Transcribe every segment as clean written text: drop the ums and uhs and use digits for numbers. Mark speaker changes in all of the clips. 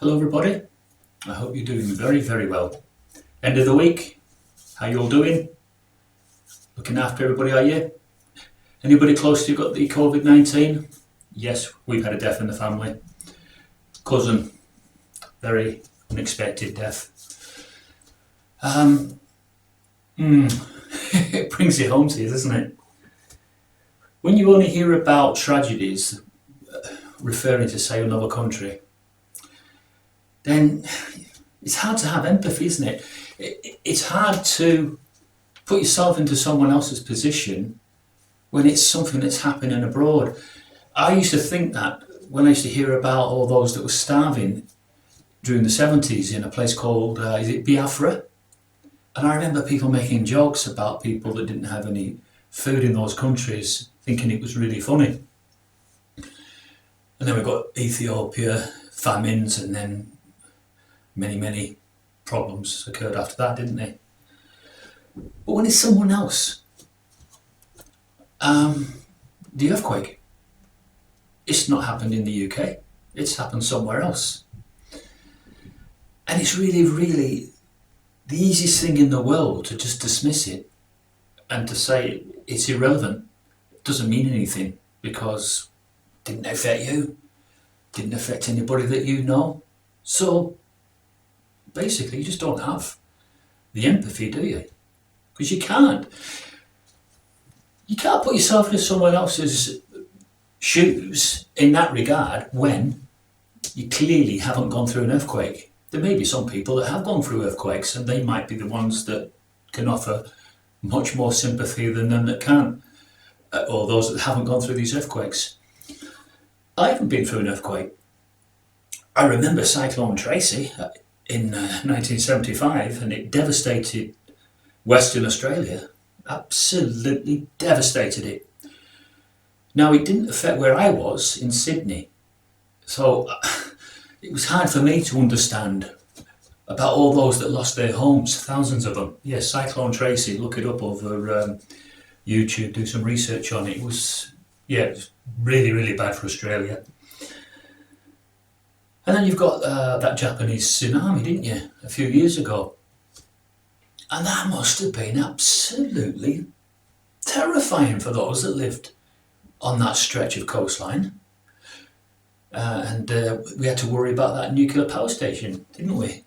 Speaker 1: Hello everybody, I hope you're doing very, very well. End of the week, how you all doing? Looking after everybody, are you? Anybody close to you got the COVID-19? Yes, we've had a death in the family. Cousin, very unexpected death. It brings it home to you, doesn't it? When you only hear about tragedies referring to, say, another country, then it's hard to have empathy, isn't it? It's hard to put yourself into someone else's position when it's something that's happening abroad. I used to think that when I used to hear about all those that were starving during the 70s in a place called, is it Biafra? And I remember people making jokes about people that didn't have any food in those countries, thinking it was really funny. And then we got Ethiopia, famines, and then many problems occurred after that, didn't they? But when it's someone else, the earthquake, it's not happened in the UK, it's happened somewhere else. And it's really the easiest thing in the world to just dismiss it and to say it's irrelevant. It doesn't mean anything because it didn't affect you, didn't affect anybody that you know. So basically, you just don't have the empathy, do you? Because you can't. You can't put yourself into someone else's shoes in that regard when you clearly haven't gone through an earthquake. There may be some people that have gone through earthquakes and they might be the ones that can offer much more sympathy than them that can't, or those that haven't gone through these earthquakes. I haven't been through an earthquake. I remember Cyclone Tracy in 1975, and it devastated Western Australia, absolutely devastated it. Now, it didn't affect where I was in Sydney, so it was hard for me to understand about all those that lost their homes, thousands of them. Yes, Cyclone Tracy, look it up over YouTube, do some research on it. It was really bad for Australia. And then you've got that Japanese tsunami, didn't you, a few years ago? And that must have been absolutely terrifying for those that lived on that stretch of coastline. And we had to worry about that nuclear power station, didn't we?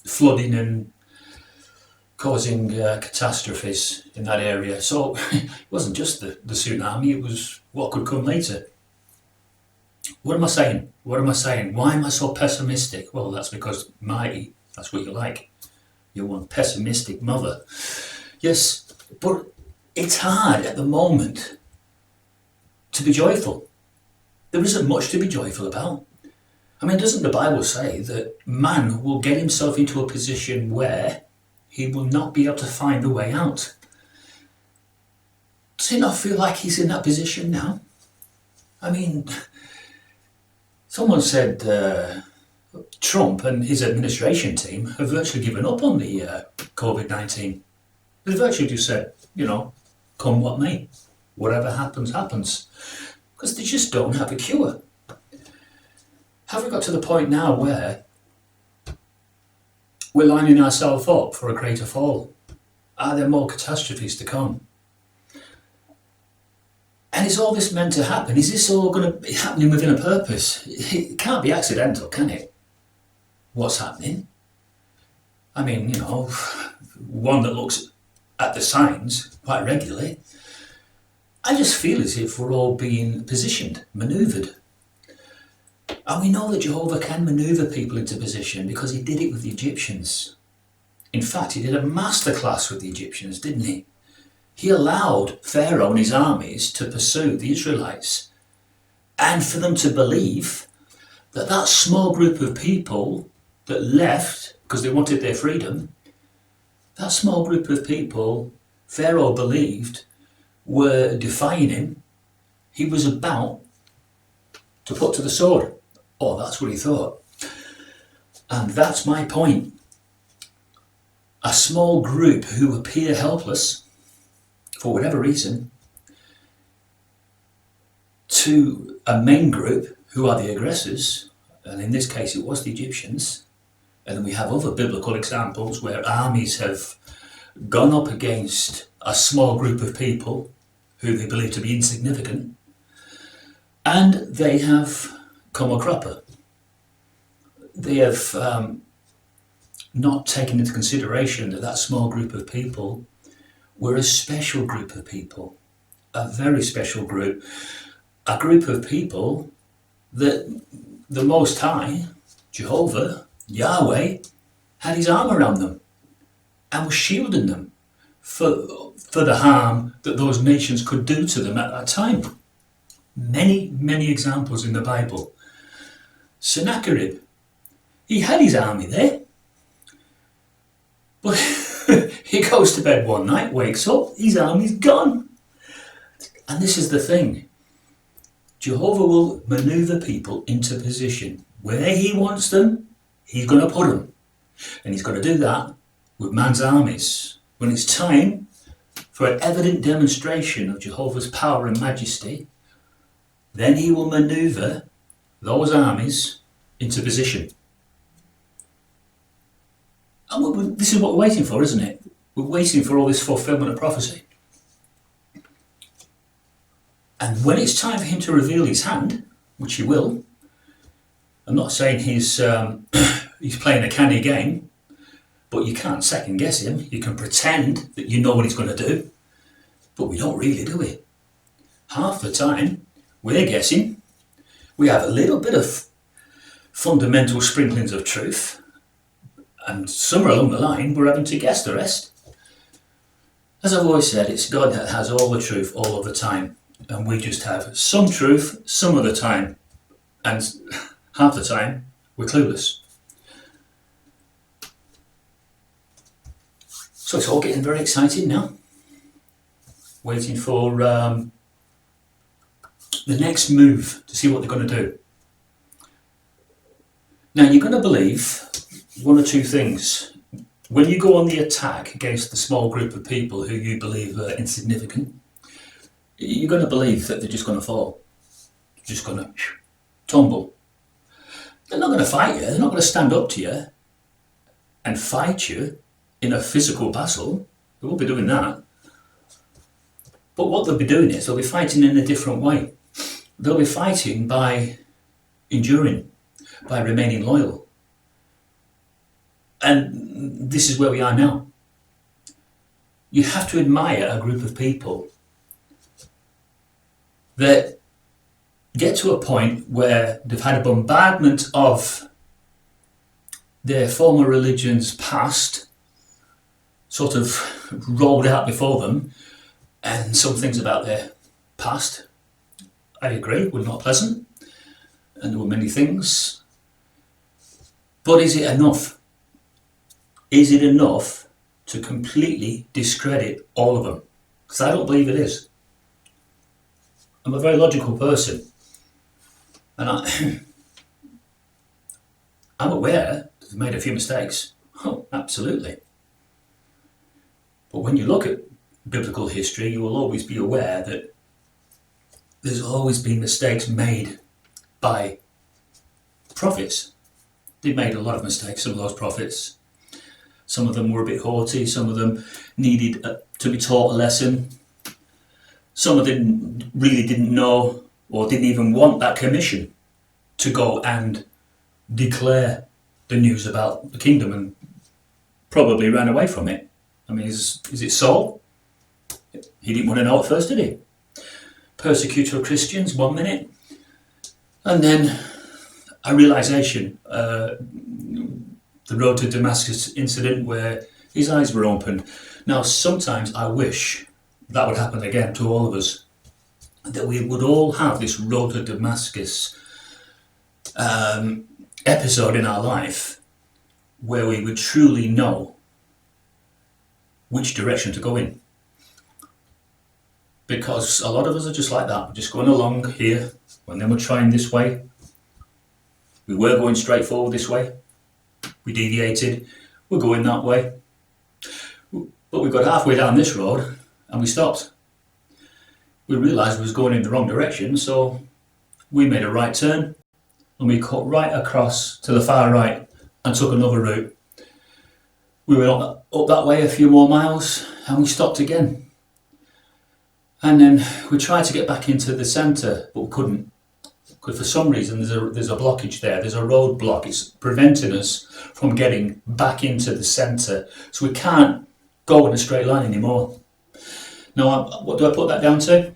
Speaker 1: Flooding and causing catastrophes in that area. So it wasn't just the tsunami, it was what could come later. What am I saying? Why am I so pessimistic? Well, that's because that's what you like. You're one pessimistic mother. Yes, but it's hard at the moment to be joyful. There isn't much to be joyful about. I mean, doesn't the Bible say that man will get himself into a position where he will not be able to find the way out? Does he not feel like he's in that position now? I mean, someone said Trump and his administration team have virtually given up on the COVID-19. They've virtually just said, come what may, whatever happens, happens. Because they just don't have a cure. Have we got to the point now where we're lining ourselves up for a greater fall? Are there more catastrophes to come? And is all this meant to happen? Is this all going to be happening within a purpose? It can't be accidental, can it? What's happening? I mean, one that looks at the signs quite regularly, I just feel as if we're all being positioned, manoeuvred. And we know that Jehovah can manoeuvre people into position because he did it with the Egyptians. In fact, he did a masterclass with the Egyptians, didn't he? He allowed Pharaoh and his armies to pursue the Israelites and for them to believe that that small group of people that left because they wanted their freedom, that small group of people Pharaoh believed were defying him, he was about to put to the sword. Oh, that's what he thought. And that's my point. A small group who appear helpless for whatever reason to a main group who are the aggressors, and in this case it was the Egyptians. And then we have other biblical examples where armies have gone up against a small group of people who they believe to be insignificant, and they have come a cropper. They have not taken into consideration that that small group of people were a special group of people, a very special group, a group of people that the Most High, Jehovah, Yahweh, had his arm around them and was shielding them for the harm that those nations could do to them at that time. Many, many examples in the Bible. Sennacherib, he had his army there, but he goes to bed one night, wakes up, his army's gone. And this is the thing. Jehovah will maneuver people into position. Where he wants them, he's going to put them. And he's going to do that with man's armies. When it's time for an evident demonstration of Jehovah's power and majesty, then he will maneuver those armies into position. And this is what we're waiting for, isn't it? We're waiting for all this fulfillment of prophecy. And when it's time for him to reveal his hand, which he will, I'm not saying he's playing a canny game, but you can't second guess him. You can pretend that you know what he's going to do, but we don't really, do we? Half the time, we're guessing. We have a little bit of fundamental sprinklings of truth, and somewhere along the line, we're having to guess the rest. As I've always said, it's God that has all the truth all of the time, and we just have some truth some of the time, and half the time, we're clueless. So it's all getting very exciting now. Waiting for the next move to see what they're going to do. Now you're going to believe one or two things. When you go on the attack against the small group of people who you believe are insignificant, you're going to believe that they're just going to fall. They're just going to tumble. They're not going to fight you. They're not going to stand up to you and fight you in a physical battle. They won't be doing that. But what they'll be doing is they'll be fighting in a different way. They'll be fighting by enduring, by remaining loyal. And this is where we are now. You have to admire a group of people that get to a point where they've had a bombardment of their former religions past sort of rolled out before them, and some things about their past, I agree, were not pleasant, and there were many things. But is it enough? Is it enough to completely discredit all of them? Because I don't believe it is. I'm a very logical person, and I'm aware that they've made a few mistakes. Oh, absolutely. But when you look at biblical history, you will always be aware that there's always been mistakes made by prophets. They made a lot of mistakes, some of those prophets. Some of them were a bit haughty, some of them needed to be taught a lesson. Some of them really didn't know or didn't even want that commission to go and declare the news about the kingdom, and probably ran away from it. I mean, is it Saul? He didn't want to know at first, did he? Persecutor of Christians, 1 minute. And then a realization, the road to Damascus incident where his eyes were opened. Now, sometimes I wish that would happen again to all of us, that we would all have this road to Damascus episode in our life where we would truly know which direction to go in. Because a lot of us are just like that. We're just going along here, and then we're trying this way. We were going straight forward this way. We deviated. We're going that way. But we got halfway down this road and we stopped. We realised we was going in the wrong direction, so we made a right turn and we cut right across to the far right and took another route. We went up that way a few more miles and we stopped again. And then we tried to get back into the centre, but we couldn't. Because for some reason there's a blockage there, there's a roadblock. It's preventing us from getting back into the centre. So we can't go in a straight line anymore. Now, what do I put that down to?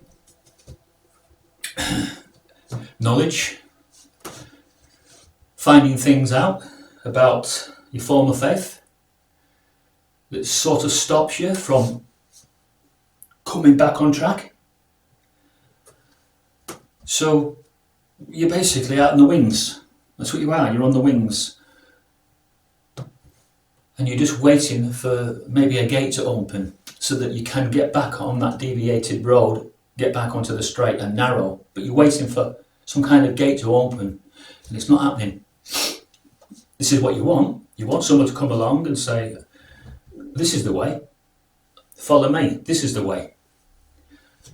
Speaker 1: Knowledge. Finding things out about your form of faith that sort of stops you from coming back on track. So you're basically out on the wings. That's what you are, you're on the wings. And you're just waiting for maybe a gate to open so that you can get back on that deviated road, get back onto the straight and narrow. But you're waiting for some kind of gate to open and it's not happening. This is what you want. You want someone to come along and say, this is the way, follow me, this is the way.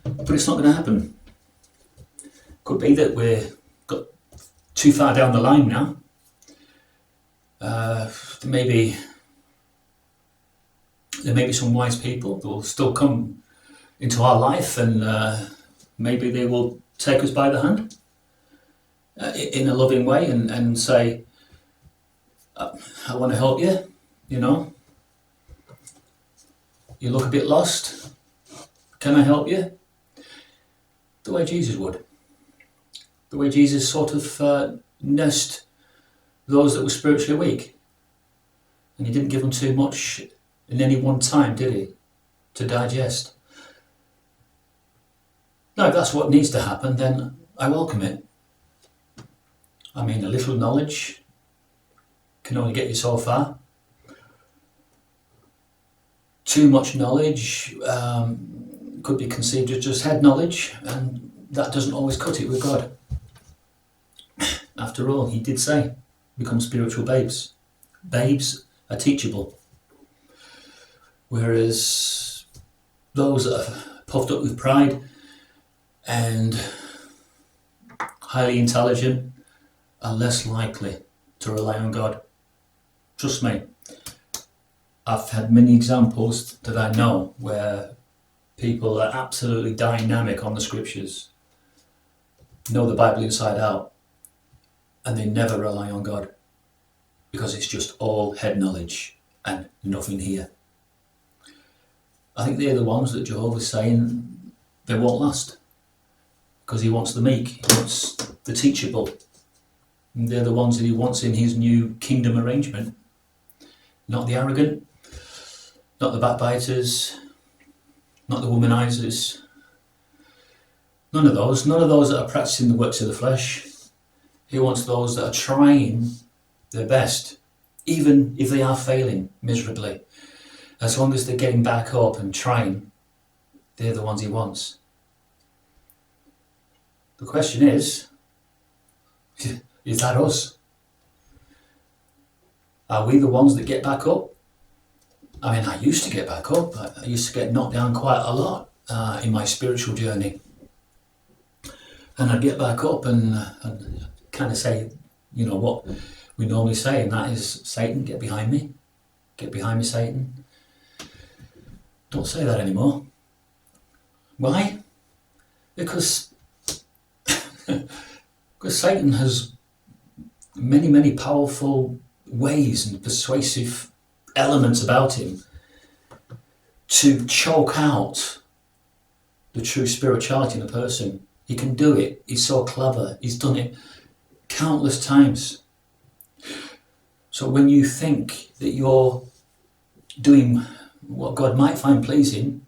Speaker 1: But it's not going to happen. Could be that we're got too far down the line now. There may be some wise people that will still come into our life, and maybe they will take us by the hand in a loving way and say, I want to help you, you know. You look a bit lost. Can I help you? The way Jesus would. The way Jesus sort of nursed those that were spiritually weak. And he didn't give them too much in any one time, did he? To digest. Now, if that's what needs to happen, then I welcome it. I mean, a little knowledge can only get you so far. Too much knowledge could be conceived as just head knowledge, and that doesn't always cut it with God. After all, he did say, become spiritual babes. Babes are teachable. Whereas those that are puffed up with pride and highly intelligent are less likely to rely on God. Trust me. I've had many examples that I know where people are absolutely dynamic on the scriptures, know the Bible inside out, and they never rely on God because it's just all head knowledge and nothing here. I think they're the ones that Jehovah's saying they won't last because he wants the meek, he wants the teachable. And they're the ones that he wants in his new kingdom arrangement, not the arrogant, not the backbiters, not the womanizers. None of those that are practicing the works of the flesh. He wants those that are trying their best, even if they are failing miserably. As long as they're getting back up and trying, they're the ones he wants. The question is that us? Are we the ones that get back up? I mean, I used to get back up. I used to get knocked down quite a lot in my spiritual journey. And I'd get back up and kind of say, you know, what we normally say, and that is, Satan, get behind me. Get behind me, Satan. Don't say that anymore. Why? Because Satan has many, many powerful ways and persuasive elements about him to choke out the true spirituality in a person. He can do it. He's so clever. He's done it countless times. So when you think that you're doing what God might find pleasing,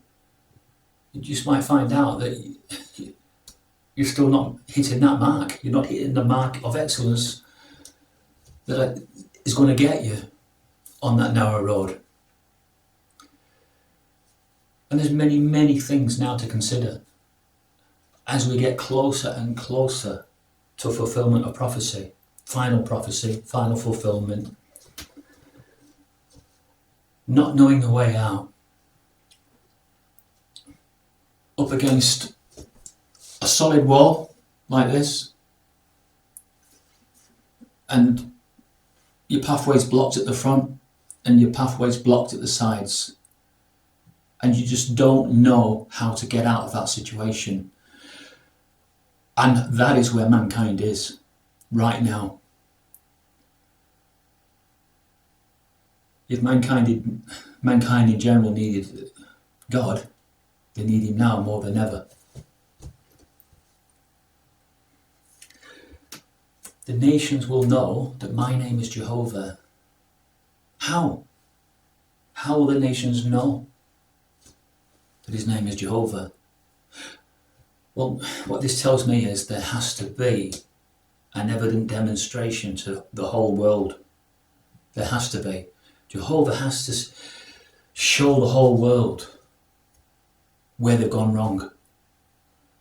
Speaker 1: you just might find out that you're still not hitting that mark. You're not hitting the mark of excellence that is going to get you on that narrow road. And there's many, many things now to consider as we get closer and closer to fulfillment of prophecy, final fulfillment. Not knowing the way out, up against a solid wall like this, and your pathway's blocked at the front and your pathway's blocked at the sides, and you just don't know how to get out of that situation. And that is where mankind is right now. If mankind in general needed God, they need him now more than ever. The nations will know that my name is Jehovah. How? How will the nations know that his name is Jehovah? Well, what this tells me is there has to be an evident demonstration to the whole world. There has to be. Jehovah has to show the whole world where they've gone wrong.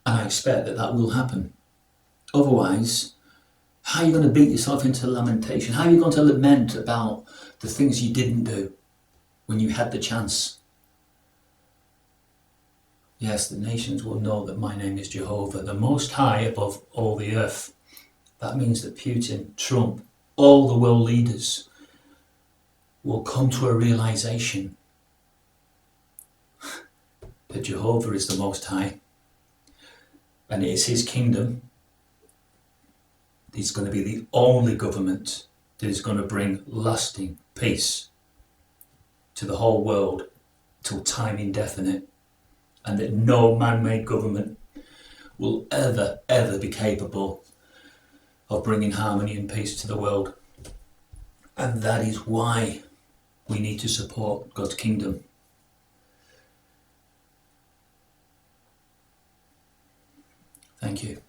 Speaker 1: And I expect that will happen. Otherwise, how are you going to beat yourself into lamentation? How are you going to lament about the things you didn't do when you had the chance? Yes, the nations will know that my name is Jehovah, the Most High above all the earth. That means that Putin, Trump, all the world leaders will come to a realization that Jehovah is the Most High, and it is his kingdom. It's going to be the only government that is going to bring lasting peace to the whole world till time indefinite, and that no man-made government will ever be capable of bringing harmony and peace to the world. And that is why we need to support God's kingdom. Thank you.